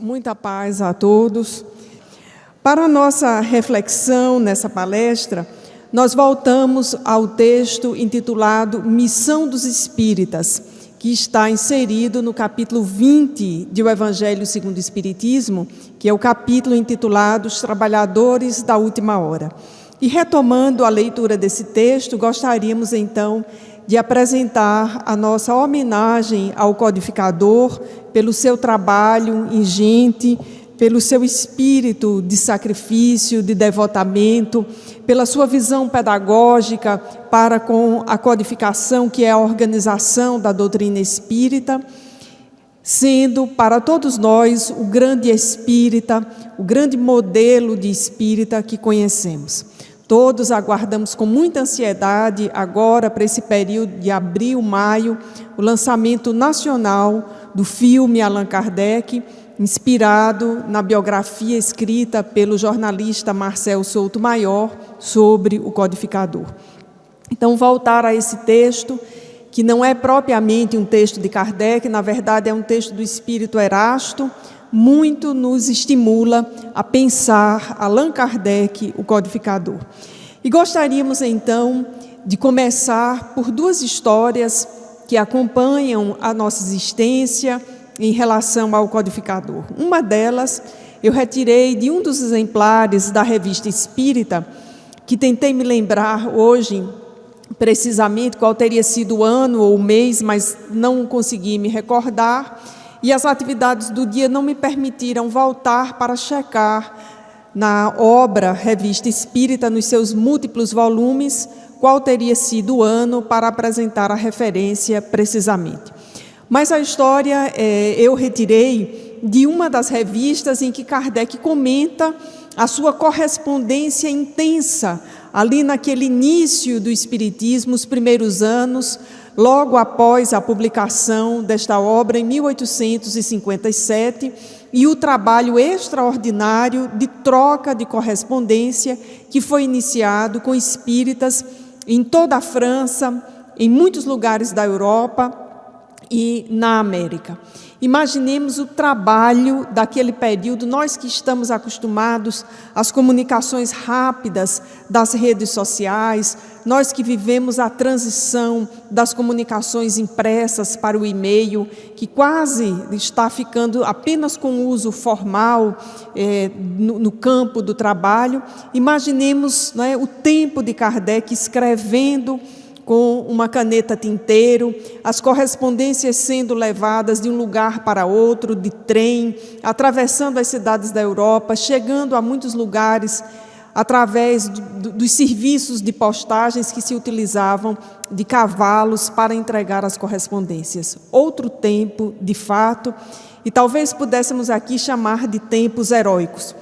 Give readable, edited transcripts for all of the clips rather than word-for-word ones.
Muita paz a todos. Para a nossa reflexão nessa palestra, nós voltamos ao texto intitulado Missão dos Espíritas, que está inserido no capítulo 20 do Evangelho segundo o Espiritismo, que é o capítulo intitulado Os Trabalhadores da Última Hora. E retomando a leitura desse texto, gostaríamos então de apresentar a nossa homenagem ao codificador pelo seu trabalho ingente, pelo seu espírito de sacrifício, de devotamento, pela sua visão pedagógica para com a codificação, que é a organização da doutrina espírita, sendo para todos nós o grande espírita, o grande modelo de espírita que conhecemos. Todos aguardamos com muita ansiedade agora, para esse período de abril, maio, o lançamento nacional do filme Allan Kardec, inspirado na biografia escrita pelo jornalista Marcel Souto Maior sobre o codificador. Então, voltar a esse texto, que não é propriamente um texto de Kardec, na verdade é um texto do Espírito Erasto, muito nos estimula a pensar Allan Kardec, o codificador. E gostaríamos então de começar por duas histórias que acompanham a nossa existência em relação ao codificador. Uma delas eu retirei de um dos exemplares da Revista Espírita, que tentei me lembrar hoje precisamente qual teria sido o ano ou o mês, mas não consegui me recordar. E as atividades do dia não me permitiram voltar para checar na obra Revista Espírita, nos seus múltiplos volumes, qual teria sido o ano para apresentar a referência precisamente. Mas a história eu retirei de uma das revistas em que Kardec comenta a sua correspondência intensa, ali naquele início do Espiritismo, os primeiros anos, logo após a publicação desta obra, em 1857, e o trabalho extraordinário de troca de correspondência que foi iniciado com espíritas em toda a França, em muitos lugares da Europa e na América. Imaginemos o trabalho daquele período, nós que estamos acostumados às comunicações rápidas das redes sociais, nós que vivemos a transição das comunicações impressas para o e-mail, que quase está ficando apenas com uso formal no campo do trabalho. Imaginemos, não é, o tempo de Kardec escrevendo com uma caneta tinteiro, as correspondências sendo levadas de um lugar para outro, de trem, atravessando as cidades da Europa, chegando a muitos lugares através dos serviços de postagens que se utilizavam de cavalos para entregar as correspondências. Outro tempo, de fato, e talvez pudéssemos aqui chamar de tempos heróicos.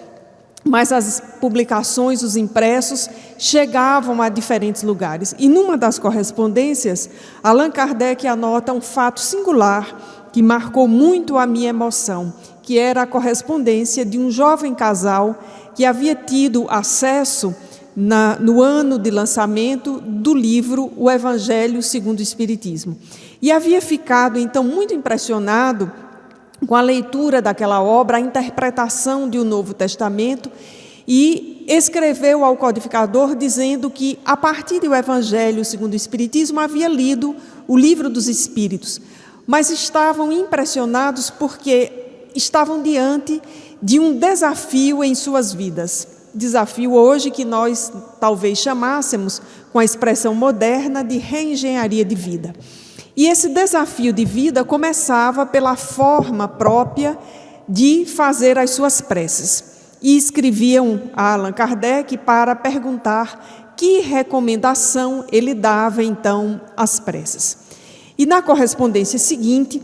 Mas as publicações, os impressos, chegavam a diferentes lugares. E numa das correspondências, Allan Kardec anota um fato singular que marcou muito a minha emoção, que era a correspondência de um jovem casal que havia tido acesso, no ano de lançamento, do livro O Evangelho segundo o Espiritismo. E havia ficado, então, muito impressionado com a leitura daquela obra, a interpretação de O Novo Testamento, e escreveu ao codificador dizendo que, a partir do Evangelho segundo o Espiritismo, havia lido o Livro dos Espíritos, mas estavam impressionados porque estavam diante de um desafio em suas vidas. Desafio hoje que nós talvez chamássemos, com a expressão moderna, de reengenharia de vida. E esse desafio de vida começava pela forma própria de fazer as suas preces. E escreviam a Allan Kardec para perguntar que recomendação ele dava, então, às preces. E na correspondência seguinte,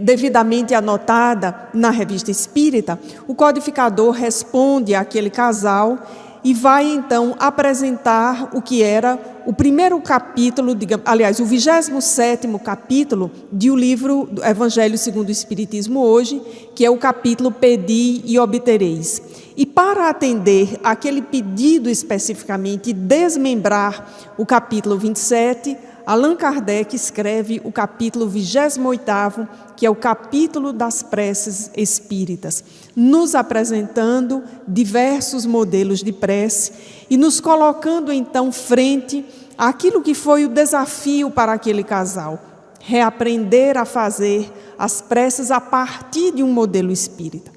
devidamente anotada na Revista Espírita, o codificador responde àquele casal e vai, então, apresentar o que era o primeiro capítulo, aliás, o 27º capítulo do livro do Evangelho segundo o Espiritismo hoje, que é o capítulo Pedi e Obtereis. E para atender aquele pedido especificamente e desmembrar o capítulo 27, Allan Kardec escreve o capítulo 28º, que é o capítulo das preces espíritas, nos apresentando diversos modelos de prece e nos colocando então frente àquilo que foi o desafio para aquele casal, reaprender a fazer as preces a partir de um modelo espírita.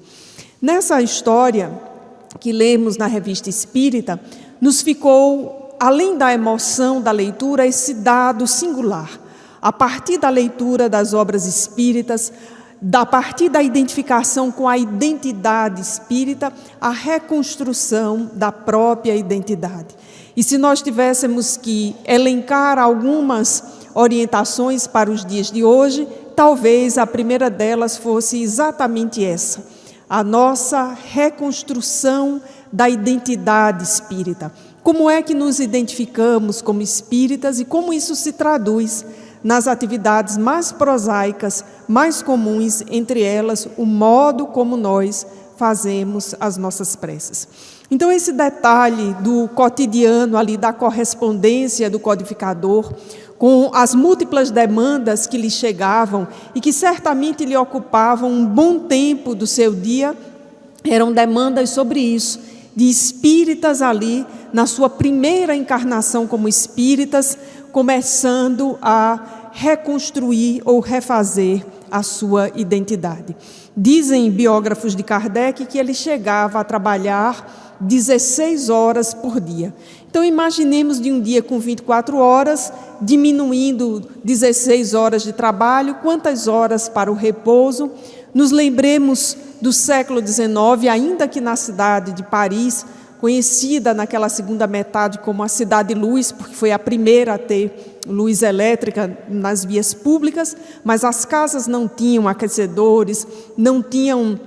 Nessa história que lemos na Revista Espírita, nos ficou, além da emoção da leitura, esse dado singular. A partir da leitura das obras espíritas, a partir da identificação com a identidade espírita, a reconstrução da própria identidade. E se nós tivéssemos que elencar algumas orientações para os dias de hoje, talvez a primeira delas fosse exatamente essa: a nossa reconstrução da identidade espírita. Como é que nos identificamos como espíritas e como isso se traduz nas atividades mais prosaicas, mais comuns, entre elas o modo como nós fazemos as nossas preces. Então, esse detalhe do cotidiano ali, da correspondência do codificador, com as múltiplas demandas que lhe chegavam e que certamente lhe ocupavam um bom tempo do seu dia, eram demandas sobre isso, de espíritas ali, na sua primeira encarnação como espíritas, começando a reconstruir ou refazer a sua identidade. Dizem biógrafos de Kardec que ele chegava a trabalhar 16 horas por dia. Então, imaginemos de um dia com 24 horas, diminuindo 16 horas de trabalho, quantas horas para o repouso. Nos lembremos do século XIX, ainda que na cidade de Paris, conhecida naquela segunda metade como a Cidade-Luz, porque foi a primeira a ter luz elétrica nas vias públicas, mas as casas não tinham aquecedores, não tinham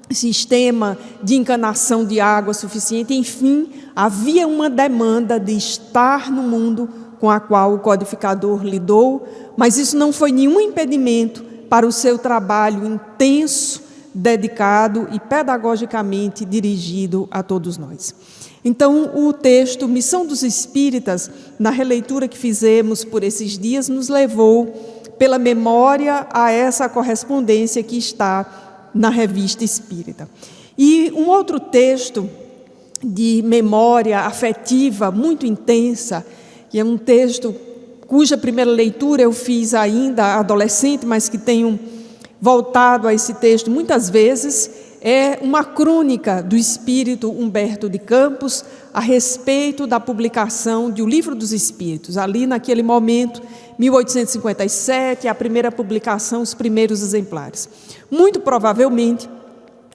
sistema de encanação de água suficiente, enfim, havia uma demanda de estar no mundo com a qual o codificador lidou, mas isso não foi nenhum impedimento para o seu trabalho intenso, dedicado e pedagogicamente dirigido a todos nós. Então, o texto Missão dos Espíritas, na releitura que fizemos por esses dias, nos levou pela memória a essa correspondência que está na Revista Espírita. E um outro texto de memória afetiva muito intensa, que é um texto cuja primeira leitura eu fiz ainda adolescente, mas que tenho voltado a esse texto muitas vezes, é uma crônica do espírito Humberto de Campos a respeito da publicação de O Livro dos Espíritos. Ali, naquele momento, 1857, a primeira publicação, os primeiros exemplares. Muito provavelmente,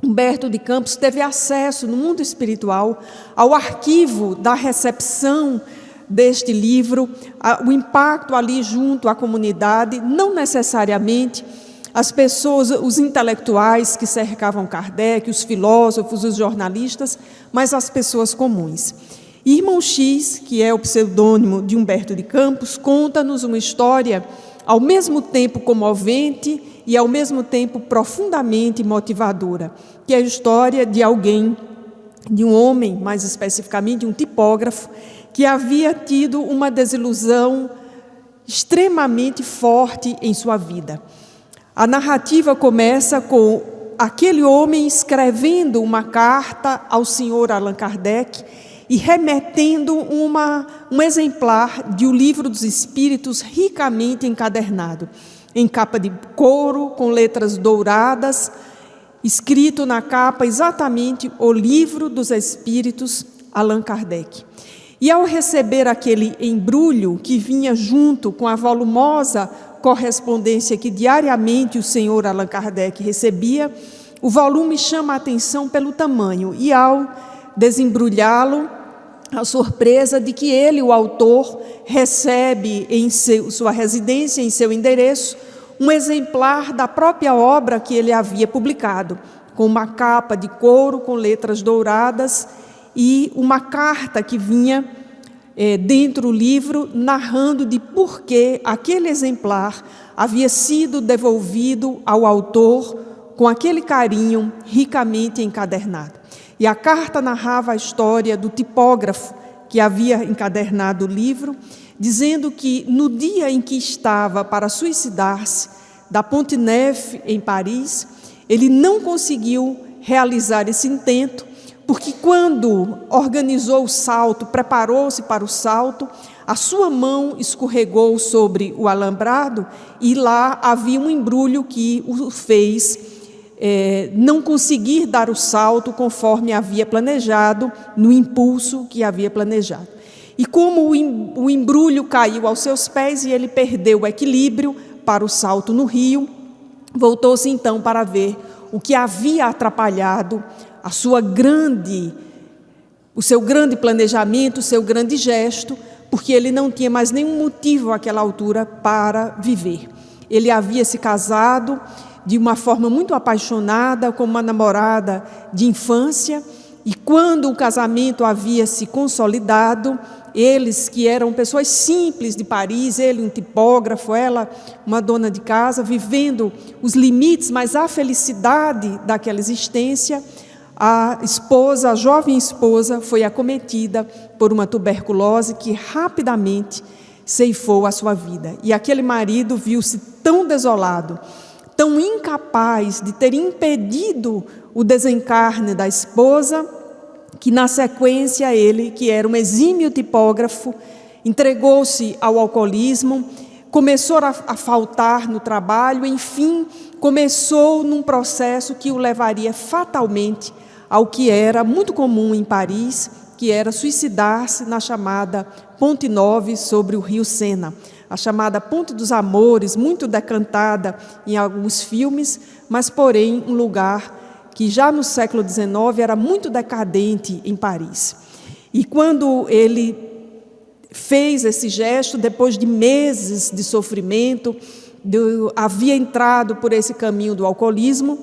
Humberto de Campos teve acesso no mundo espiritual ao arquivo da recepção deste livro, o impacto ali junto à comunidade, não necessariamente as pessoas, os intelectuais que cercavam Kardec, os filósofos, os jornalistas, mas as pessoas comuns. Irmão X, que é o pseudônimo de Humberto de Campos, conta-nos uma história ao mesmo tempo comovente e ao mesmo tempo profundamente motivadora, que é a história de alguém, de um homem, mais especificamente um tipógrafo, que havia tido uma desilusão extremamente forte em sua vida. A narrativa começa com aquele homem escrevendo uma carta ao senhor Allan Kardec e remetendo um exemplar de O Livro dos Espíritos ricamente encadernado, em capa de couro, com letras douradas, escrito na capa exatamente O Livro dos Espíritos, Allan Kardec. E ao receber aquele embrulho que vinha junto com a volumosa correspondência que diariamente o senhor Allan Kardec recebia, o volume chama a atenção pelo tamanho e, ao desembrulhá-lo, a surpresa de que ele, o autor, recebe em sua residência, em seu endereço, um exemplar da própria obra que ele havia publicado, com uma capa de couro com letras douradas e uma carta que vinha dentro do livro, narrando de por que aquele exemplar havia sido devolvido ao autor com aquele carinho ricamente encadernado. E a carta narrava a história do tipógrafo que havia encadernado o livro, dizendo que no dia em que estava para suicidar-se, da Pont Neuf, em Paris, ele não conseguiu realizar esse intento, porque quando organizou o salto, preparou-se para o salto, a sua mão escorregou sobre o alambrado e lá havia um embrulho que o fez não conseguir dar o salto conforme havia planejado, no impulso que havia planejado. E como o embrulho caiu aos seus pés e ele perdeu o equilíbrio para o salto no rio, voltou-se então para ver o que havia atrapalhado o seu grande planejamento, o seu grande gesto, porque ele não tinha mais nenhum motivo àquela altura para viver. Ele havia se casado de uma forma muito apaixonada com uma namorada de infância, e quando o casamento havia se consolidado, eles, que eram pessoas simples de Paris, ele um tipógrafo, ela uma dona de casa, vivendo os limites, mas a felicidade daquela existência, a jovem esposa, foi acometida por uma tuberculose que rapidamente ceifou a sua vida. E aquele marido viu-se tão desolado, tão incapaz de ter impedido o desencarne da esposa, que na sequência ele, que era um exímio tipógrafo, entregou-se ao alcoolismo, começou a faltar no trabalho, enfim, começou num processo que o levaria fatalmente ao que era muito comum em Paris, que era suicidar-se na chamada Ponte Nove sobre o rio Sena, a chamada Ponte dos Amores, muito decantada em alguns filmes, mas porém um lugar que já no século XIX era muito decadente em Paris. E quando ele fez esse gesto, depois de meses de sofrimento, havia entrado por esse caminho do alcoolismo,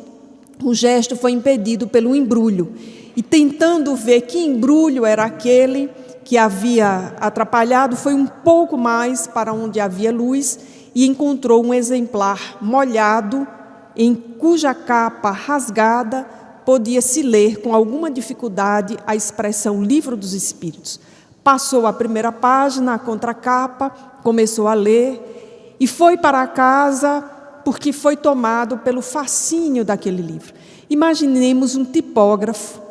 o gesto foi impedido pelo embrulho. E tentando ver que embrulho era aquele que havia atrapalhado, foi um pouco mais para onde havia luz e encontrou um exemplar molhado, em cuja capa rasgada podia-se ler com alguma dificuldade a expressão Livro dos Espíritos. Passou a primeira página, a contracapa, começou a ler e foi para casa porque foi tomado pelo fascínio daquele livro. Imaginemos um tipógrafo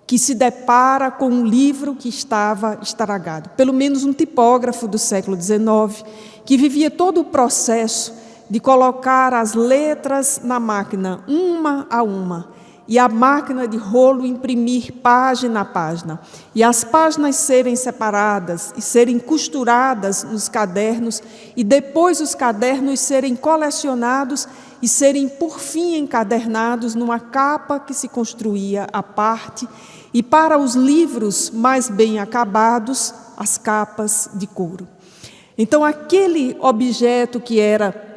que se depara com um livro que estava estragado. Pelo menos um tipógrafo do século XIX, que vivia todo o processo de colocar as letras na máquina, uma a uma, e a máquina de rolo imprimir página a página, e as páginas serem separadas e serem costuradas nos cadernos, e depois os cadernos serem colecionados e serem, por fim, encadernados numa capa que se construía à parte, e para os livros mais bem acabados, as capas de couro. Então, aquele objeto que era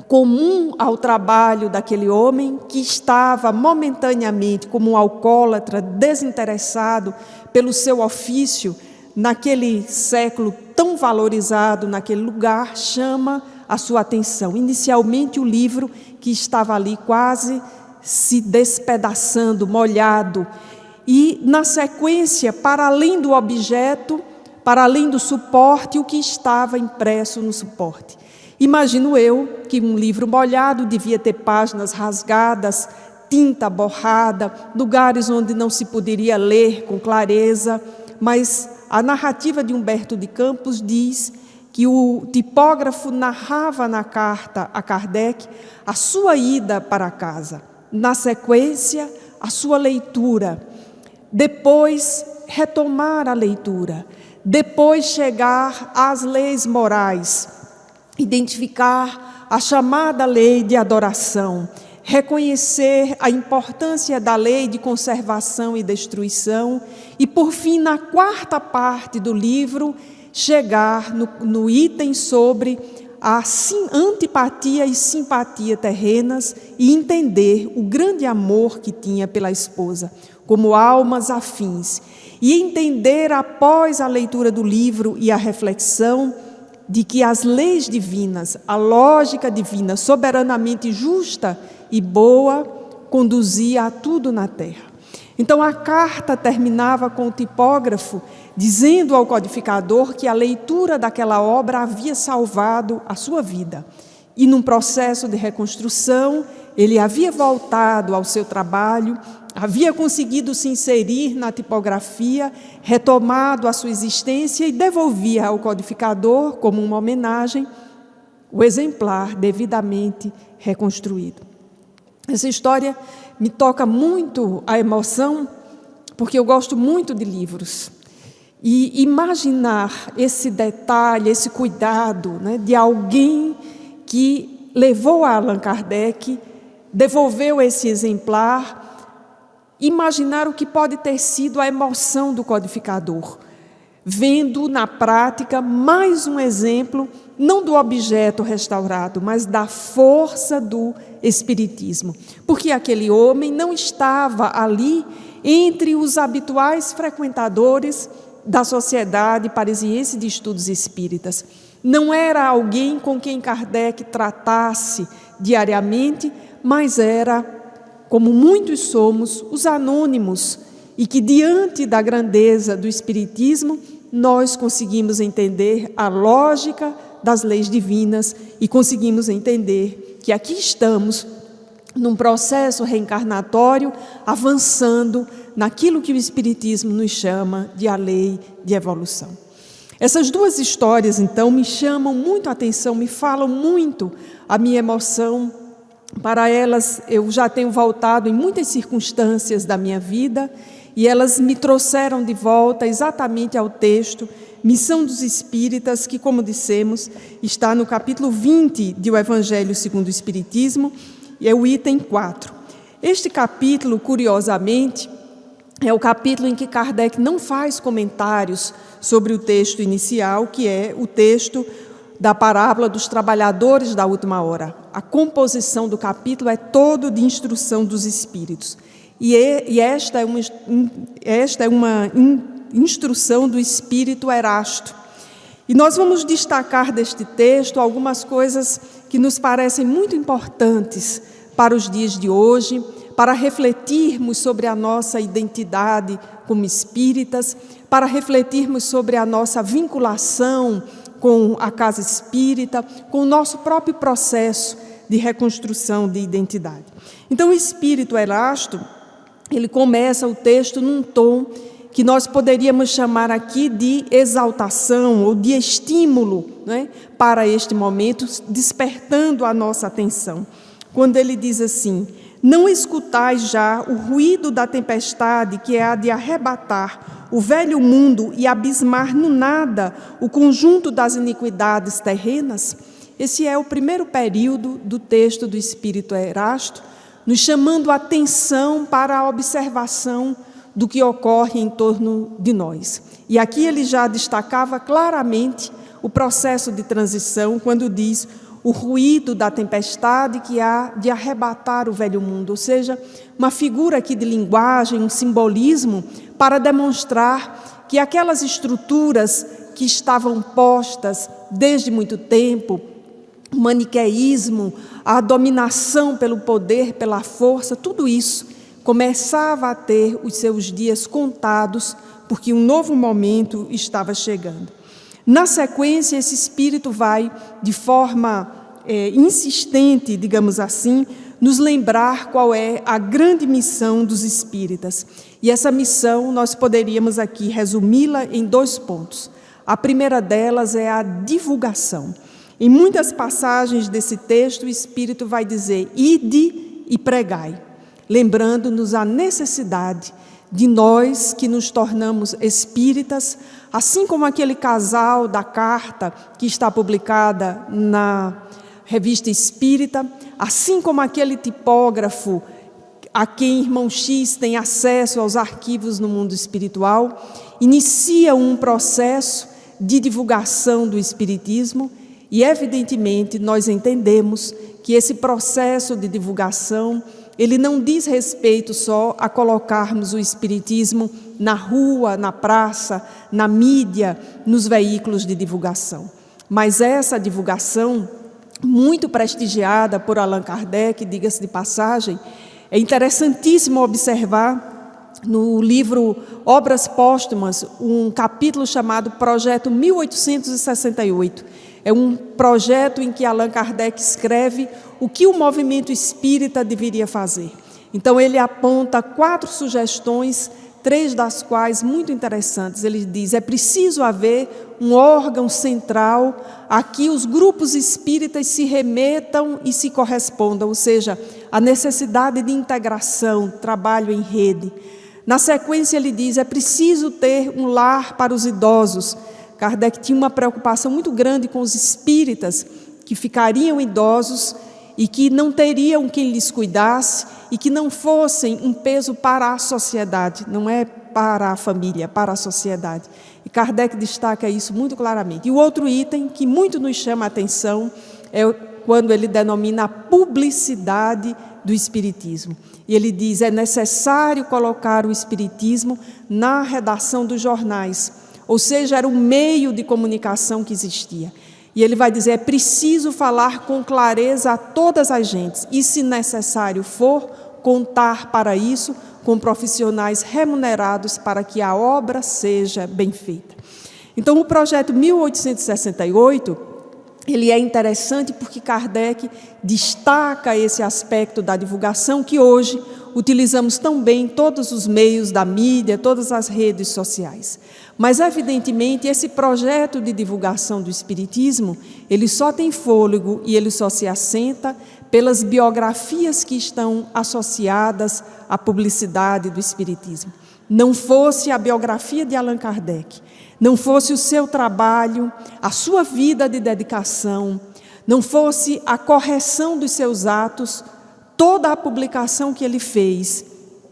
comum ao trabalho daquele homem, que estava momentaneamente como um alcoólatra desinteressado pelo seu ofício, naquele século tão valorizado naquele lugar, chama a sua atenção. Inicialmente o livro que estava ali quase se despedaçando, molhado, e na sequência, para além do objeto, para além do suporte, o que estava impresso no suporte. Imagino eu que um livro molhado devia ter páginas rasgadas, tinta borrada, lugares onde não se poderia ler com clareza, mas a narrativa de Humberto de Campos diz que o tipógrafo narrava na carta a Kardec a sua ida para casa, na sequência, a sua leitura, depois retomar a leitura, depois chegar às leis morais, identificar a chamada lei de adoração, reconhecer a importância da lei de conservação e destruição e, por fim, na quarta parte do livro, chegar no item sobre a antipatia e simpatia terrenas e entender o grande amor que tinha pela esposa, como almas afins, e entender, após a leitura do livro e a reflexão, de que as leis divinas, a lógica divina, soberanamente justa e boa, conduzia a tudo na terra. Então a carta terminava com o tipógrafo dizendo ao codificador que a leitura daquela obra havia salvado a sua vida. E num processo de reconstrução, ele havia voltado ao seu trabalho, havia conseguido se inserir na tipografia, retomado a sua existência e devolvia ao codificador, como uma homenagem, o exemplar devidamente reconstruído. Essa história me toca muito a emoção, porque eu gosto muito de livros. E imaginar esse detalhe, esse cuidado, né, de alguém que levou a Allan Kardec, devolveu esse exemplar, imaginar o que pode ter sido a emoção do codificador, vendo na prática mais um exemplo, não do objeto restaurado, mas da força do Espiritismo. Porque aquele homem não estava ali entre os habituais frequentadores da Sociedade Parisiense de Estudos Espíritas. Não era alguém com quem Kardec tratasse diariamente, mas era, como muitos somos, os anônimos, e que diante da grandeza do Espiritismo, nós conseguimos entender a lógica das leis divinas e conseguimos entender que aqui estamos num processo reencarnatório, avançando naquilo que o Espiritismo nos chama de a lei de evolução. Essas duas histórias, então, me chamam muito a atenção, me falam muito a minha emoção. Para elas, eu já tenho voltado em muitas circunstâncias da minha vida e elas me trouxeram de volta exatamente ao texto Missão dos Espíritas, que, como dissemos, está no capítulo 20 do Evangelho segundo o Espiritismo, e é o item 4. Este capítulo, curiosamente, é o capítulo em que Kardec não faz comentários sobre o texto inicial, que é o texto da parábola dos trabalhadores da última hora. A composição do capítulo é todo de instrução dos espíritos. E esta é uma instrução do espírito Erasto. E nós vamos destacar deste texto algumas coisas que nos parecem muito importantes para os dias de hoje, para refletirmos sobre a nossa identidade como espíritas, para refletirmos sobre a nossa vinculação com a casa espírita, com o nosso próprio processo de reconstrução de identidade. Então, o espírito Erasto, ele começa o texto num tom que nós poderíamos chamar aqui de exaltação ou de estímulo, né, para este momento, despertando a nossa atenção. Quando ele diz assim: não escutais já o ruído da tempestade que há de arrebatar o velho mundo e abismar no nada o conjunto das iniquidades terrenas? Esse é o primeiro período do texto do Espírito Erasto, nos chamando a atenção para a observação do que ocorre em torno de nós. E aqui ele já destacava claramente o processo de transição, quando diz o ruído da tempestade que há de arrebatar o velho mundo, ou seja, uma figura aqui de linguagem, um simbolismo para demonstrar que aquelas estruturas que estavam postas desde muito tempo, o maniqueísmo, a dominação pelo poder, pela força, tudo isso começava a ter os seus dias contados, porque um novo momento estava chegando. Na sequência, esse espírito vai, de forma insistente, digamos assim, nos lembrar qual é a grande missão dos espíritas. E essa missão nós poderíamos aqui resumi-la em 2 pontos. A primeira delas é a divulgação. Em muitas passagens desse texto, o Espírito vai dizer: ide e pregai, lembrando-nos a necessidade de nós que nos tornamos espíritas, assim como aquele casal da carta que está publicada na Revista Espírita, assim como aquele tipógrafo a quem irmão X tem acesso aos arquivos no mundo espiritual, inicia um processo de divulgação do Espiritismo e, evidentemente, nós entendemos que esse processo de divulgação, ele não diz respeito só a colocarmos o Espiritismo na rua, na praça, na mídia, nos veículos de divulgação. Mas essa divulgação, muito prestigiada por Allan Kardec, diga-se de passagem, é interessantíssimo observar no livro Obras Póstumas, um capítulo chamado Projeto 1868. É um projeto em que Allan Kardec escreve o que o movimento espírita deveria fazer. Então, ele aponta 4 sugestões, 3 das quais muito interessantes. Ele diz: é preciso haver um órgão central a que os grupos espíritas se remetam e se correspondam, ou seja, a necessidade de integração, trabalho em rede. Na sequência, ele diz: é preciso ter um lar para os idosos. Kardec tinha uma preocupação muito grande com os espíritas que ficariam idosos e que não teriam quem lhes cuidasse e que não fossem um peso para a sociedade, não é para a família, para a sociedade. E Kardec destaca isso muito claramente. E o outro item que muito nos chama a atenção é quando ele denomina a publicidade do Espiritismo. E ele diz: é necessário colocar o Espiritismo na redação dos jornais, ou seja, era um meio de comunicação que existia. E ele vai dizer: é preciso falar com clareza a todas as gentes e, se necessário for, contar para isso com profissionais remunerados para que a obra seja bem feita. Então, o projeto 1868, ele é interessante porque Kardec destaca esse aspecto da divulgação que hoje utilizamos tão bem todos os meios da mídia, todas as redes sociais. Mas, evidentemente, esse projeto de divulgação do Espiritismo, ele só tem fôlego e ele só se assenta pelas biografias que estão associadas à publicidade do Espiritismo. Não fosse a biografia de Allan Kardec, não fosse o seu trabalho, a sua vida de dedicação, não fosse a correção dos seus atos, toda a publicação que ele fez,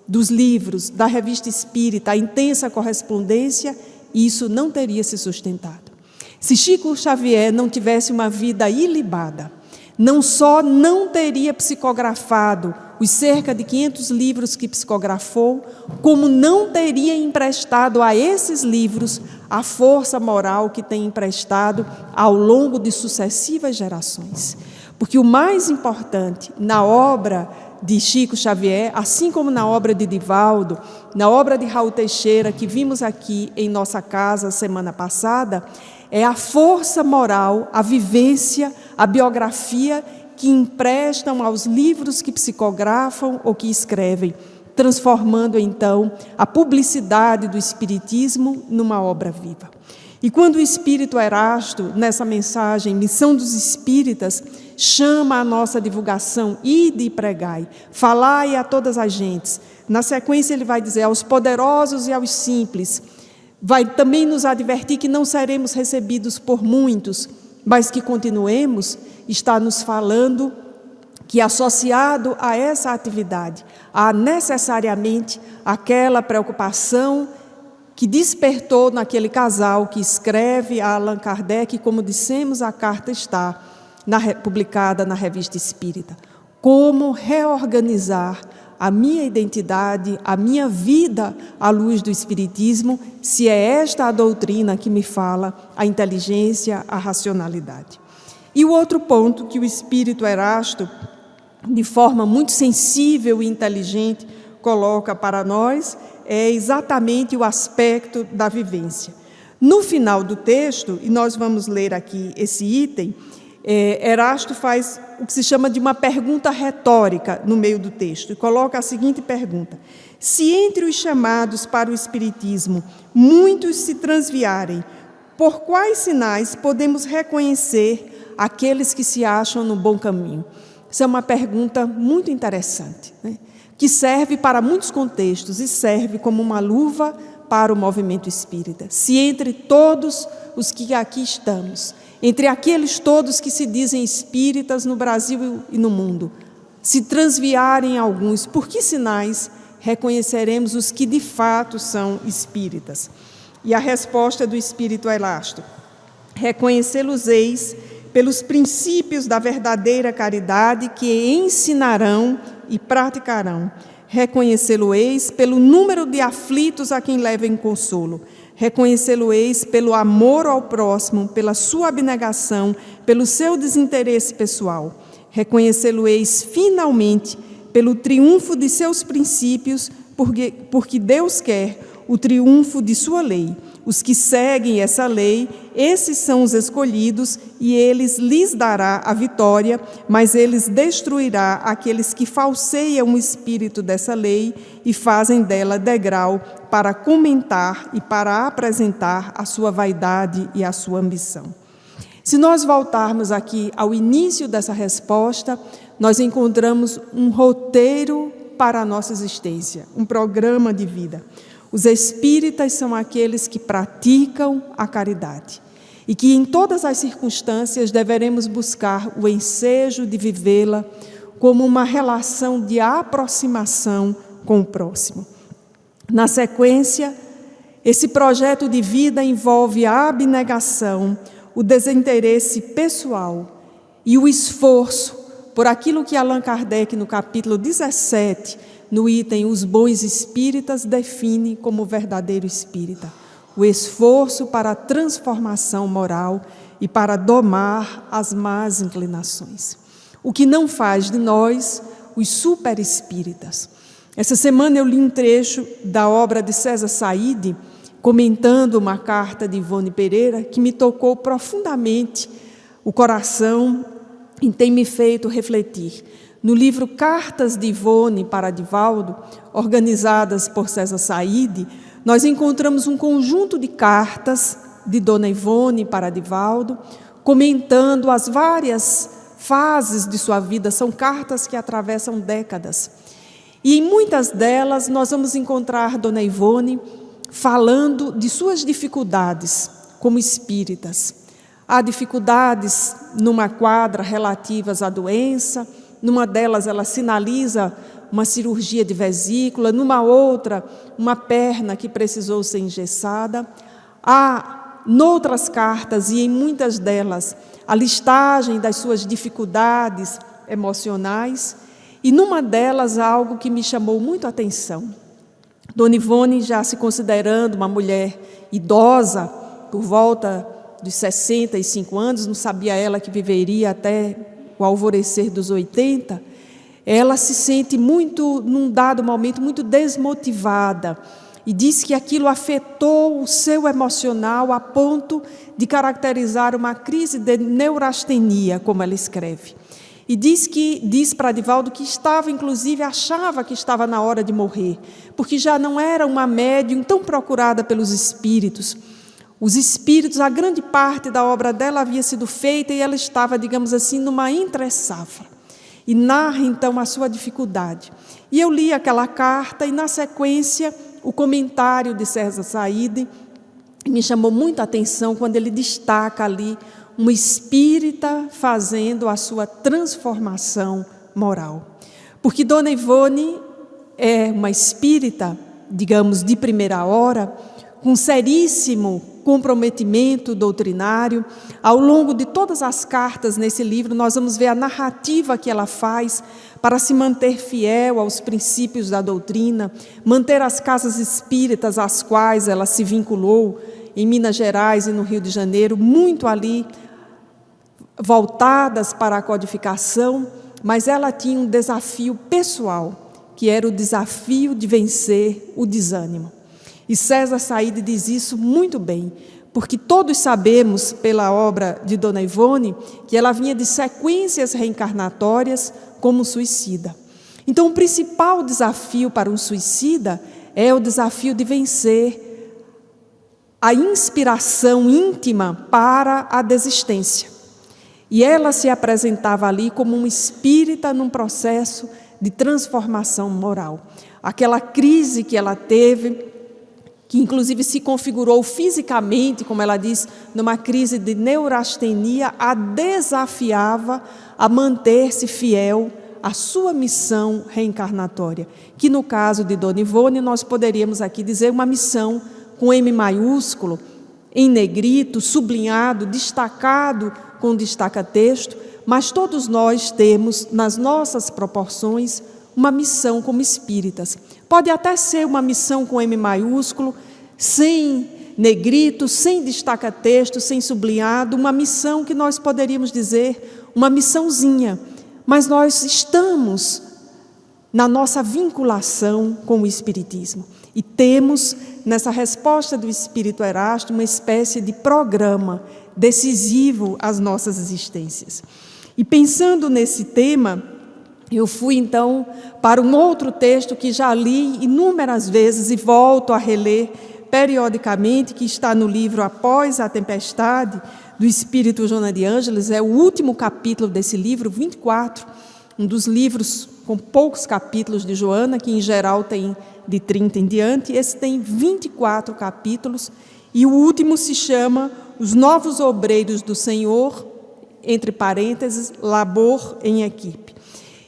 dos livros, da Revista Espírita, a intensa correspondência, isso não teria se sustentado. Se Chico Xavier não tivesse uma vida ilibada, não só não teria psicografado os cerca de 500 livros que psicografou, como não teria emprestado a esses livros a força moral que tem emprestado ao longo de sucessivas gerações. Porque o mais importante na obra de Chico Xavier, assim como na obra de Divaldo, na obra de Raul Teixeira, que vimos aqui em nossa casa semana passada, é a força moral, a vivência, a biografia que emprestam aos livros que psicografam ou que escrevem, transformando então a publicidade do Espiritismo numa obra viva. E quando o Espírito Erasto, nessa mensagem, Missão dos Espíritas, chama a nossa divulgação, ide e pregai, falai a todas as gentes. Na sequência ele vai dizer aos poderosos e aos simples, vai também nos advertir que não seremos recebidos por muitos, mas que continuemos, está nos falando que associado a essa atividade, há necessariamente aquela preocupação que despertou naquele casal que escreve a Allan Kardec, como dissemos, a carta está publicada na Revista Espírita. Como reorganizar a minha identidade, a minha vida à luz do Espiritismo, se é esta a doutrina que me fala a inteligência, a racionalidade. E o outro ponto que o Espírito Erasto, de forma muito sensível e inteligente, coloca para nós, é exatamente o aspecto da vivência. No final do texto, e nós vamos ler aqui esse item, Erasto faz o que se chama de uma pergunta retórica no meio do texto, e coloca a seguinte pergunta: se entre os chamados para o Espiritismo muitos se transviarem, por quais sinais podemos reconhecer aqueles que se acham no bom caminho? Essa é uma pergunta muito interessante, né? Que serve para muitos contextos e serve como uma luva para o movimento espírita. Se entre todos os que aqui estamos, entre aqueles todos que se dizem espíritas no Brasil e no mundo, se transviarem alguns, por que sinais reconheceremos os que de fato são espíritas? E a resposta do Espírito Erasto: reconhecê-los-eis pelos princípios da verdadeira caridade que ensinarão e praticarão. Reconhecê-lo-eis pelo número de aflitos a quem levem consolo. Reconhecê-lo-eis pelo amor ao próximo, pela sua abnegação, pelo seu desinteresse pessoal. Reconhecê-lo-eis finalmente pelo triunfo de seus princípios porque Deus quer o triunfo de sua lei. Os que seguem essa lei, esses são os escolhidos, e eles lhes dará a vitória, mas eles destruirá aqueles que falseiam o espírito dessa lei e fazem dela degrau para comentar e para apresentar a sua vaidade e a sua ambição. Se nós voltarmos aqui ao início dessa resposta, nós encontramos um roteiro para a nossa existência, um programa de vida. Os espíritas são aqueles que praticam a caridade e que em todas as circunstâncias deveremos buscar o ensejo de vivê-la como uma relação de aproximação com o próximo. Na sequência, esse projeto de vida envolve a abnegação, o desinteresse pessoal e o esforço por aquilo que Allan Kardec, no capítulo 17, no item Os Bons Espíritas, define como verdadeiro espírita: o esforço para a transformação moral e para domar as más inclinações. O que não faz de nós os superespíritas. Essa semana eu li um trecho da obra de César Saide, comentando uma carta de Ivone Pereira, que me tocou profundamente o coração e tem me feito refletir. No livro Cartas de Ivone para Divaldo, organizadas por César Saide, nós encontramos um conjunto de cartas de Dona Ivone para Divaldo, comentando as várias fases de sua vida. São cartas que atravessam décadas. E em muitas delas nós vamos encontrar Dona Ivone falando de suas dificuldades como espíritas. Há dificuldades numa quadra relativas à doença. Numa delas ela sinaliza uma cirurgia de vesícula, numa outra uma perna que precisou ser engessada. Há, noutras cartas e em muitas delas, a listagem das suas dificuldades emocionais, e numa delas algo que me chamou muito a atenção. Dona Ivone, já se considerando uma mulher idosa, por volta dos 65 anos, não sabia ela que viveria até o alvorecer dos 80, ela se sente muito, num dado momento, muito desmotivada, e diz que aquilo afetou o seu emocional a ponto de caracterizar uma crise de neurastenia, como ela escreve. E diz para Divaldo que achava que estava na hora de morrer, porque já não era uma médium tão procurada pelos espíritos. Os espíritos, a grande parte da obra dela havia sido feita e ela estava, digamos assim, numa entre-safra. E narra então a sua dificuldade. E eu li aquela carta e, na sequência, o comentário de César Saide me chamou muita atenção quando ele destaca ali um espírita fazendo a sua transformação moral. Porque Dona Ivone é uma espírita, digamos, de primeira hora, com seríssimo comprometimento doutrinário. Ao longo de todas as cartas nesse livro, nós vamos ver a narrativa que ela faz para se manter fiel aos princípios da doutrina, manter as casas espíritas às quais ela se vinculou, em Minas Gerais e no Rio de Janeiro, muito ali voltadas para a codificação, mas ela tinha um desafio pessoal, que era o desafio de vencer o desânimo. E César Saide diz isso muito bem, porque todos sabemos, pela obra de Dona Ivone, que ela vinha de sequências reencarnatórias como suicida. Então, o principal desafio para um suicida é o desafio de vencer a inspiração íntima para a desistência. E ela se apresentava ali como um espírita num processo de transformação moral. Aquela crise que ela teve, que inclusive se configurou fisicamente, como ela diz, numa crise de neurastenia, a desafiava a manter-se fiel à sua missão reencarnatória, que no caso de Dona Ivone nós poderíamos aqui dizer uma missão com M maiúsculo, em negrito, sublinhado, destacado com destaca-texto, mas todos nós temos, nas nossas proporções, uma missão como espíritas. Pode até ser uma missão com M maiúsculo, sem negrito, sem destaca-texto, sem sublinhado, uma missão que nós poderíamos dizer uma missãozinha, mas nós estamos na nossa vinculação com o Espiritismo. E temos, nessa resposta do Espírito Erasto, uma espécie de programa decisivo às nossas existências. E pensando nesse tema, eu fui então para um outro texto que já li inúmeras vezes e volto a reler periodicamente, que está no livro Após a Tempestade, do Espírito Joana de Ângeles. É o último capítulo desse livro, 24, um dos livros com poucos capítulos de Joana, que em geral tem de 30 em diante. Esse tem 24 capítulos e o último se chama Os Novos Obreiros do Senhor, entre parênteses, labor em equipe.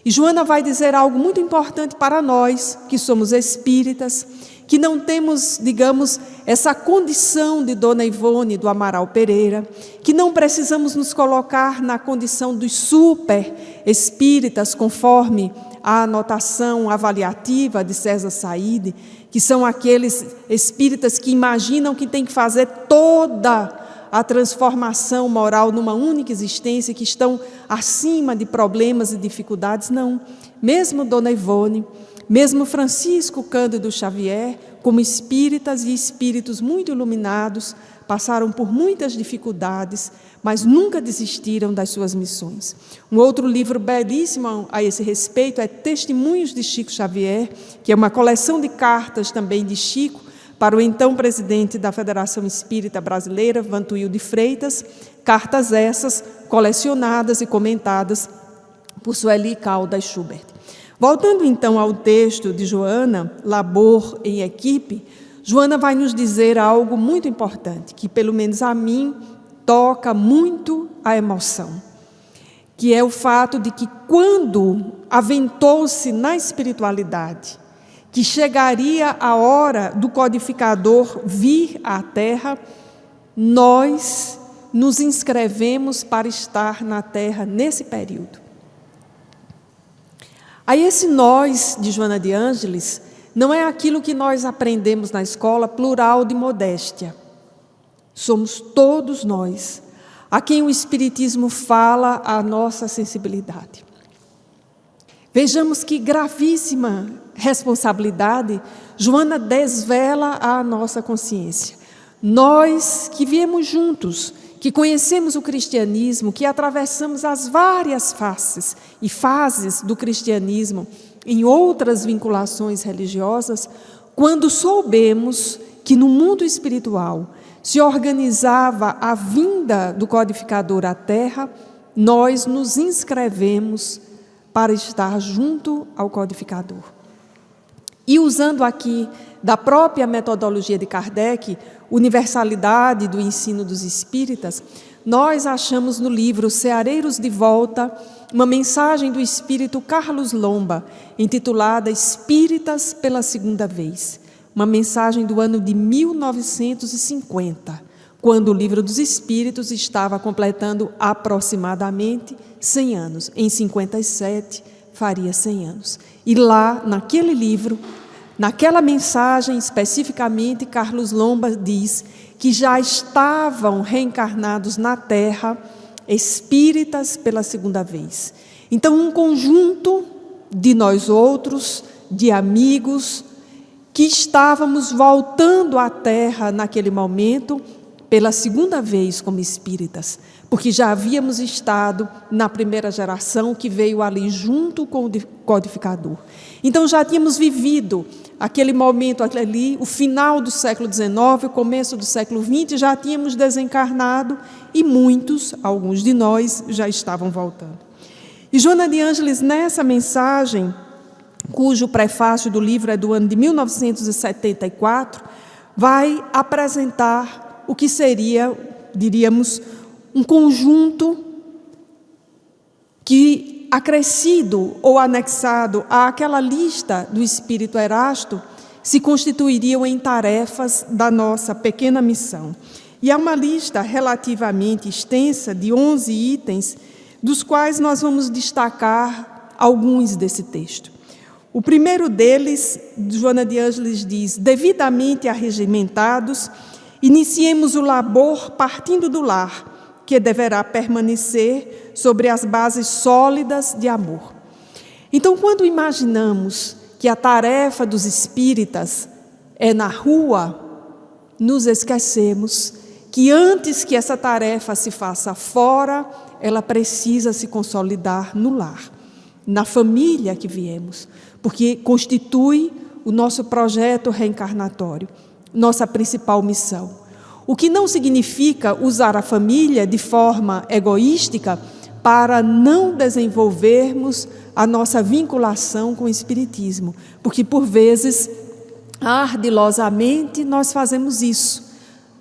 E Joana vai dizer algo muito importante para nós, que somos espíritas, que não temos, digamos, essa condição de Dona Ivone, do Amaral Pereira, que não precisamos nos colocar na condição dos super espíritas, conforme a anotação avaliativa de César Saide, que são aqueles espíritas que imaginam que tem que fazer toda a transformação moral numa única existência, que estão acima de problemas e dificuldades. Não. Mesmo Dona Ivone, mesmo Francisco Cândido Xavier, como espíritas e espíritos muito iluminados, passaram por muitas dificuldades, mas nunca desistiram das suas missões. Um outro livro belíssimo a esse respeito é Testemunhos de Chico Xavier, que é uma coleção de cartas também de Chico para o então presidente da Federação Espírita Brasileira, Vantuil de Freitas, cartas essas colecionadas e comentadas por Sueli Caldas Schubert. Voltando então ao texto de Joana, Labor em Equipe, Joana vai nos dizer algo muito importante, que pelo menos a mim toca muito a emoção, que é o fato de que quando aventou-se na espiritualidade, que chegaria a hora do codificador vir à Terra, nós nos inscrevemos para estar na Terra nesse período. Aí esse nós de Joana de Ângeles não é aquilo que nós aprendemos na escola, plural de modéstia. Somos todos nós, a quem o Espiritismo fala a nossa sensibilidade. Vejamos que gravíssima responsabilidade Joana desvela à nossa consciência. Nós que viemos juntos, que conhecemos o cristianismo, que atravessamos as várias faces e fases do cristianismo em outras vinculações religiosas, quando soubemos que no mundo espiritual se organizava a vinda do codificador à Terra, nós nos inscrevemos para estar junto ao codificador. E usando aqui da própria metodologia de Kardec, Universalidade do Ensino dos Espíritas, nós achamos no livro Ceareiros de Volta uma mensagem do espírito Carlos Lomba, intitulada Espíritas pela Segunda Vez, uma mensagem do ano de 1950, quando o Livro dos Espíritos estava completando aproximadamente 100 anos. Em 57, faria 100 anos. E lá, naquele livro, naquela mensagem especificamente, Carlos Lomba diz que já estavam reencarnados na Terra espíritas pela segunda vez. Então, um conjunto de nós outros, de amigos, que estávamos voltando à Terra naquele momento, pela segunda vez como espíritas, porque já havíamos estado na primeira geração que veio ali junto com o codificador. Então já tínhamos vivido aquele momento ali, o final do século XIX, o começo do século XX, já tínhamos desencarnado e muitos, alguns de nós, já estavam voltando. E Joana de Ângeles, nessa mensagem, cujo prefácio do livro é do ano de 1974, vai apresentar o que seria, diríamos, um conjunto que, acrescido ou anexado àquela lista do Espírito Erasto, se constituiriam em tarefas da nossa pequena missão. E é uma lista relativamente extensa, de 11 itens, dos quais nós vamos destacar alguns desse texto. O primeiro deles, Joana de Ângeles diz: devidamente arregimentados, iniciemos o labor partindo do lar, que deverá permanecer sobre as bases sólidas de amor. Então, quando imaginamos que a tarefa dos espíritas é na rua, nos esquecemos que antes que essa tarefa se faça fora, ela precisa se consolidar no lar, na família que viemos, porque constitui o nosso projeto reencarnatório, nossa principal missão. O que não significa usar a família de forma egoística para não desenvolvermos a nossa vinculação com o Espiritismo, porque por vezes, ardilosamente, nós fazemos isso.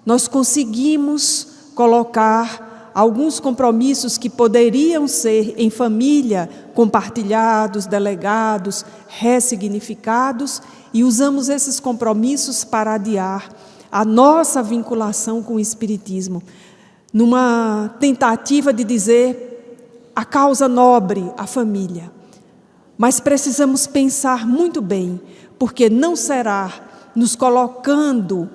Nós conseguimos colocar alguns compromissos que poderiam ser em família, compartilhados, delegados, ressignificados, e usamos esses compromissos para adiar a nossa vinculação com o Espiritismo, numa tentativa de dizer a causa nobre, a família. Mas precisamos pensar muito bem, porque não será nos colocando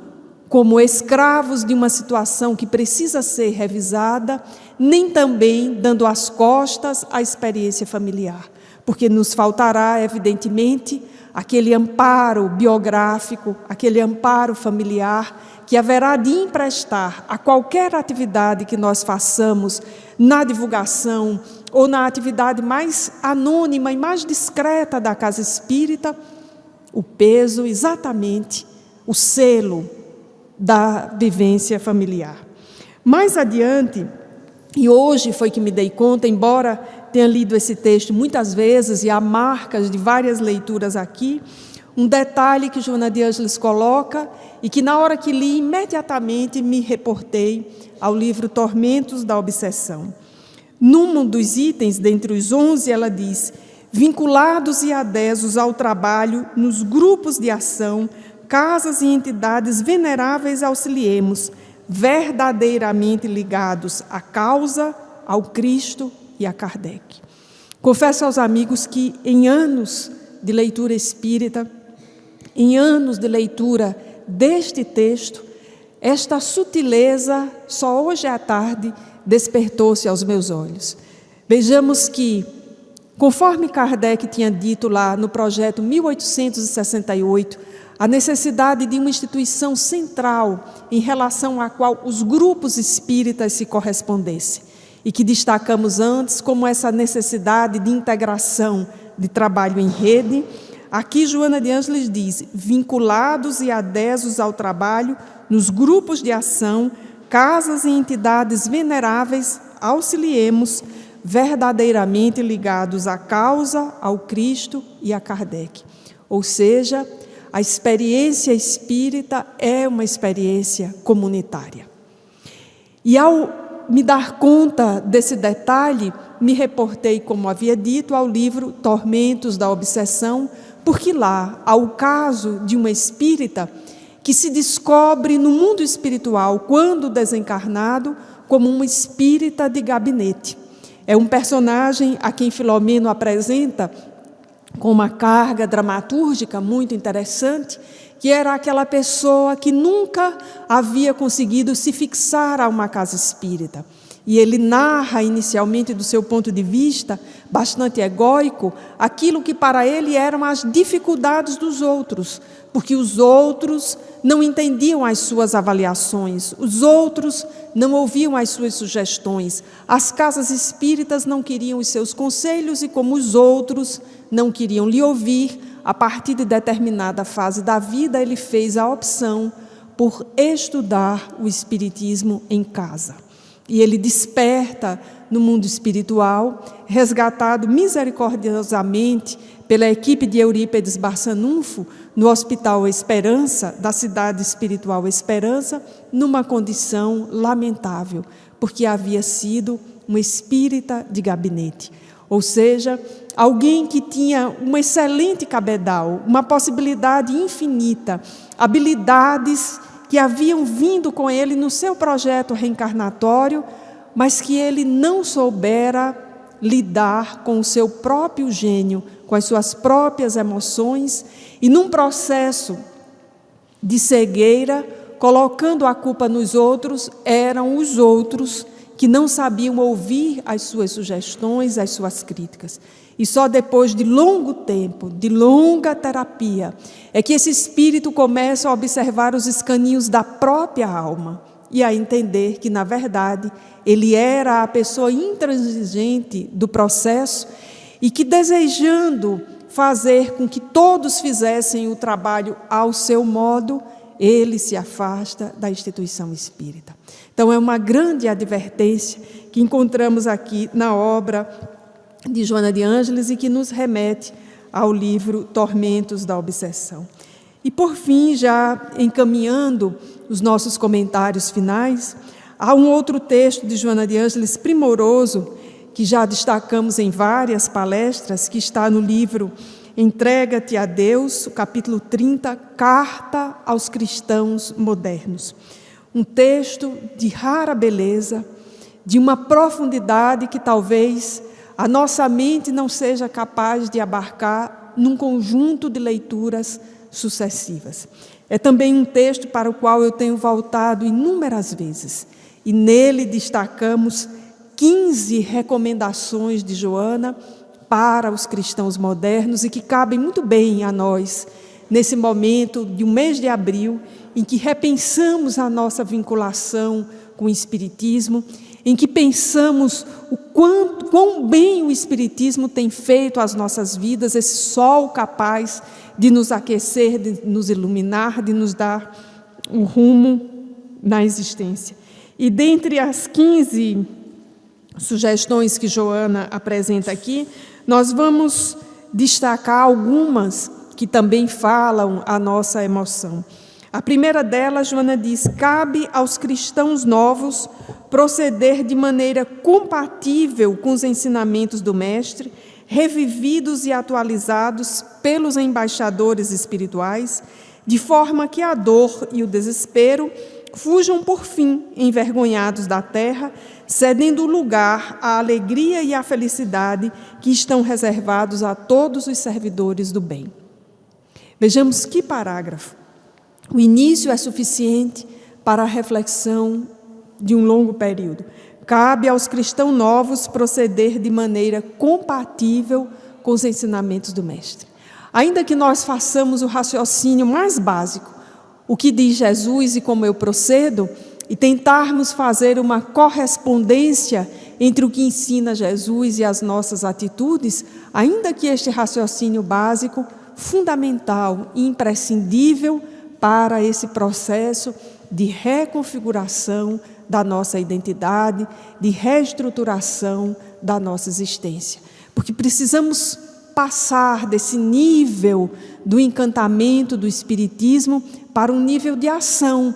como escravos de uma situação que precisa ser revisada, nem também dando as costas à experiência familiar, porque nos faltará, evidentemente, aquele amparo biográfico, aquele amparo familiar, que haverá de emprestar a qualquer atividade que nós façamos na divulgação ou na atividade mais anônima e mais discreta da casa espírita, o peso, exatamente, o selo da vivência familiar. Mais adiante, e hoje foi que me dei conta, embora tenha lido esse texto muitas vezes e há marcas de várias leituras aqui, um detalhe que Joana de Ângeles coloca e que na hora que li imediatamente me reportei ao livro Tormentos da Obsessão. Num dos itens, dentre os 11, ela diz: vinculados e adhesos ao trabalho nos grupos de ação, casas e entidades veneráveis auxiliemos, verdadeiramente ligados à causa, ao Cristo e a Kardec. Confesso aos amigos que em anos de leitura espírita, em anos de leitura deste texto, esta sutileza só hoje à tarde despertou-se aos meus olhos. Vejamos que, conforme Kardec tinha dito lá no projeto 1868, a necessidade de uma instituição central em relação à qual os grupos espíritas se correspondessem, e que destacamos antes como essa necessidade de integração de trabalho em rede. Aqui Joana de Ângeles diz: vinculados e adhesos ao trabalho nos grupos de ação, casas e entidades veneráveis, auxiliemos, verdadeiramente ligados à causa, ao Cristo e a Kardec. Ou seja, a experiência espírita é uma experiência comunitária. E ao me dar conta desse detalhe, me reportei, como havia dito, ao livro Tormentos da Obsessão, porque lá há o caso de uma espírita que se descobre no mundo espiritual, quando desencarnado, como uma espírita de gabinete. É um personagem a quem Filomeno apresenta com uma carga dramatúrgica muito interessante, que era aquela pessoa que nunca havia conseguido se fixar a uma casa espírita. E ele narra inicialmente do seu ponto de vista, bastante egóico, aquilo que para ele eram as dificuldades dos outros, porque os outros não entendiam as suas avaliações, os outros não ouviam as suas sugestões, as casas espíritas não queriam os seus conselhos e como os outros não queriam lhe ouvir, a partir de determinada fase da vida ele fez a opção por estudar o Espiritismo em casa. E ele desperta no mundo espiritual, resgatado misericordiosamente pela equipe de Eurípedes Barçanufo, no Hospital Esperança, da cidade espiritual Esperança, numa condição lamentável, porque havia sido um espírita de gabinete. Ou seja, alguém que tinha um excelente cabedal, uma possibilidade infinita, habilidades que haviam vindo com ele no seu projeto reencarnatório, mas que ele não soubera lidar com o seu próprio gênio, com as suas próprias emoções, e num processo de cegueira, colocando a culpa nos outros, eram os outros que não sabiam ouvir as suas sugestões, as suas críticas. E só depois de longo tempo, de longa terapia, é que esse espírito começa a observar os escaninhos da própria alma e a entender que, na verdade, ele era a pessoa intransigente do processo e que, desejando fazer com que todos fizessem o trabalho ao seu modo, ele se afasta da instituição espírita. Então, é uma grande advertência que encontramos aqui na obra de Joana de Ângeles e que nos remete ao livro Tormentos da Obsessão. E, por fim, já encaminhando os nossos comentários finais, há um outro texto de Joana de Ângeles primoroso, que já destacamos em várias palestras, que está no livro Entrega-te a Deus, o capítulo 30, Carta aos Cristãos Modernos. Um texto de rara beleza, de uma profundidade que talvez a nossa mente não seja capaz de abarcar num conjunto de leituras sucessivas. É também um texto para o qual eu tenho voltado inúmeras vezes, e nele destacamos 15 recomendações de Joana para os cristãos modernos e que cabem muito bem a nós, nesse momento de um mês de abril, em que repensamos a nossa vinculação com o Espiritismo, em que pensamos quão bem o Espiritismo tem feito às nossas vidas, esse sol capaz de nos aquecer, de nos iluminar, de nos dar um rumo na existência. E dentre as 15 sugestões que Joana apresenta aqui, nós vamos destacar algumas que também falam a nossa emoção. A primeira delas, Joana diz: cabe aos cristãos novos proceder de maneira compatível com os ensinamentos do Mestre, revividos e atualizados pelos embaixadores espirituais, de forma que a dor e o desespero fujam por fim, envergonhados da terra, cedendo lugar à alegria e à felicidade que estão reservados a todos os servidores do bem. Vejamos que parágrafo. O início é suficiente para a reflexão de um longo período. Cabe aos cristãos novos proceder de maneira compatível com os ensinamentos do Mestre. Ainda que nós façamos o raciocínio mais básico, o que diz Jesus e como eu procedo, e tentarmos fazer uma correspondência entre o que ensina Jesus e as nossas atitudes, ainda que este raciocínio básico, fundamental e imprescindível para esse processo de reconfiguração da nossa identidade, de reestruturação da nossa existência. Porque precisamos passar desse nível do encantamento do Espiritismo para um nível de ação,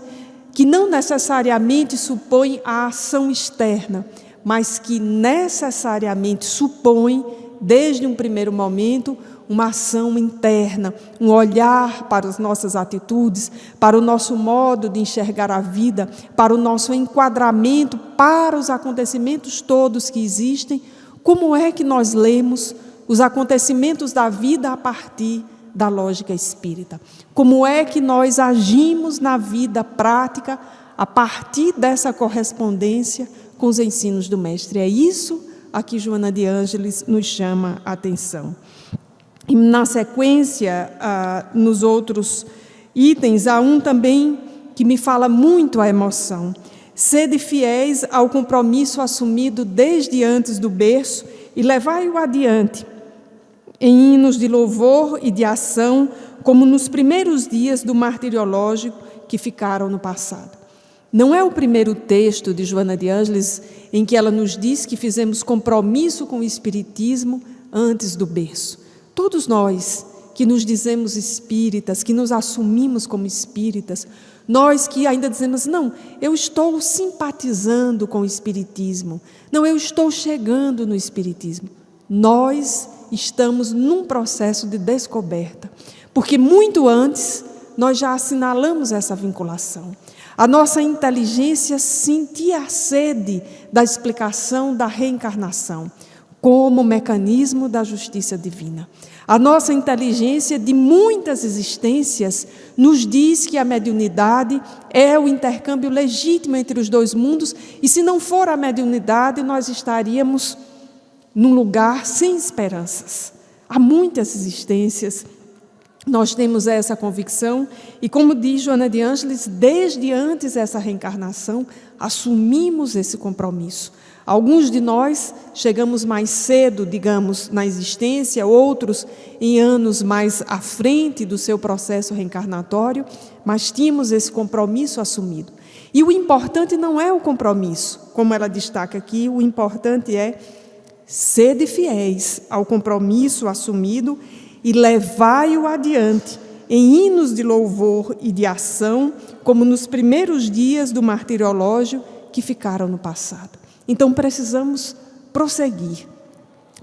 que não necessariamente supõe a ação externa, mas que necessariamente supõe, desde um primeiro momento, uma ação interna, um olhar para as nossas atitudes, para o nosso modo de enxergar a vida, para o nosso enquadramento, para os acontecimentos todos que existem. Como é que nós lemos os acontecimentos da vida a partir da lógica espírita? Como é que nós agimos na vida prática a partir dessa correspondência com os ensinos do Mestre? É isso a que Joana de Ângeles nos chama a atenção. E na sequência, nos outros itens, há um também que me fala muito a emoção. Sede fiéis ao compromisso assumido desde antes do berço e levai-o adiante, em hinos de louvor e de ação, como nos primeiros dias do martiriológico que ficaram no passado. Não é o primeiro texto de Joana de Ângeles em que ela nos diz que fizemos compromisso com o Espiritismo antes do berço. Todos nós que nos dizemos espíritas, que nos assumimos como espíritas, nós que ainda dizemos, não, eu estou simpatizando com o Espiritismo, não, eu estou chegando no Espiritismo. Nós estamos num processo de descoberta, porque muito antes nós já assinalamos essa vinculação. A nossa inteligência sentia a sede da explicação da reencarnação. como mecanismo da justiça divina. A nossa inteligência de muitas existências nos diz que a mediunidade é o intercâmbio legítimo entre os dois mundos, e se não for a mediunidade, nós estaríamos num lugar sem esperanças. Há muitas existências, nós temos essa convicção, e como diz Joana de Ângeles, desde antes dessa reencarnação, assumimos esse compromisso. Alguns de nós chegamos mais cedo, digamos, na existência, outros em anos mais à frente do seu processo reencarnatório, mas tínhamos esse compromisso assumido. E o importante não é o compromisso, como ela destaca aqui, o importante é sede fiéis ao compromisso assumido e levai-o adiante em hinos de louvor e de ação, como nos primeiros dias do martiriológio que ficaram no passado. Então precisamos prosseguir,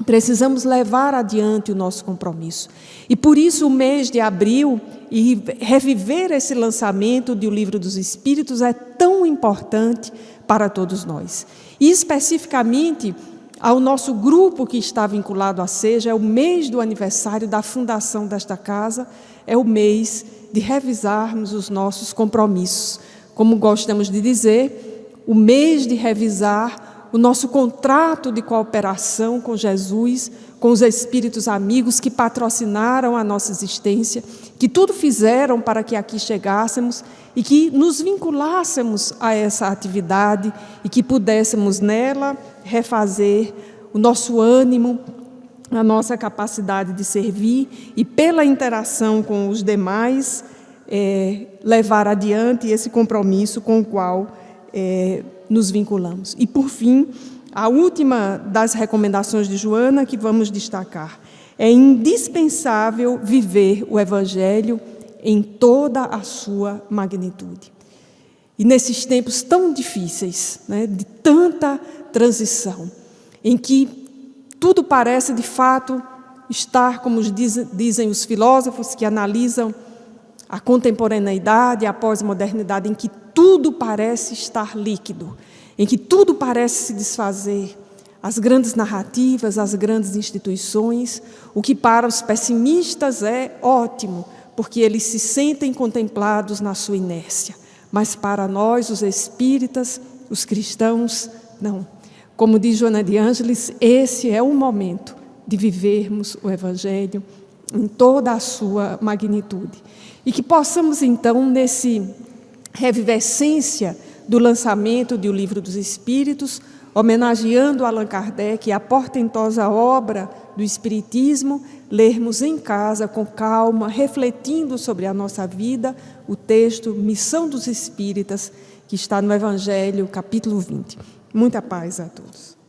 precisamos levar adiante o nosso compromisso. E por isso o mês de abril e reviver esse lançamento do Livro dos Espíritos é tão importante para todos nós. E especificamente ao nosso grupo que está vinculado à SEJA, é o mês do aniversário da fundação desta casa, é o mês de revisarmos os nossos compromissos. Como gostamos de dizer, o mês de revisar o nosso contrato de cooperação com Jesus, com os espíritos amigos que patrocinaram a nossa existência, que tudo fizeram para que aqui chegássemos e que nos vinculássemos a essa atividade e que pudéssemos nela refazer o nosso ânimo, a nossa capacidade de servir e, pela interação com os demais, levar adiante esse compromisso com o qual nos vinculamos. E, por fim, a última das recomendações de Joana que vamos destacar: é indispensável viver o Evangelho em toda a sua magnitude. E nesses tempos tão difíceis, né, de tanta transição, em que tudo parece, de fato, estar, como dizem os filósofos que analisam a contemporaneidade, a pós-modernidade, em que tudo parece estar líquido, em que tudo parece se desfazer, as grandes narrativas, as grandes instituições, o que para os pessimistas é ótimo, porque eles se sentem contemplados na sua inércia, mas para nós, os espíritas, os cristãos, não. Como diz Joana de Ângeles, esse é o momento de vivermos o Evangelho em toda a sua magnitude. E que possamos, então, nesse revivescência do lançamento do Livro dos Espíritos, homenageando Allan Kardec e a portentosa obra do Espiritismo, lermos em casa, com calma, refletindo sobre a nossa vida, o texto Missão dos Espíritas, que está no Evangelho, capítulo 20. Muita paz a todos.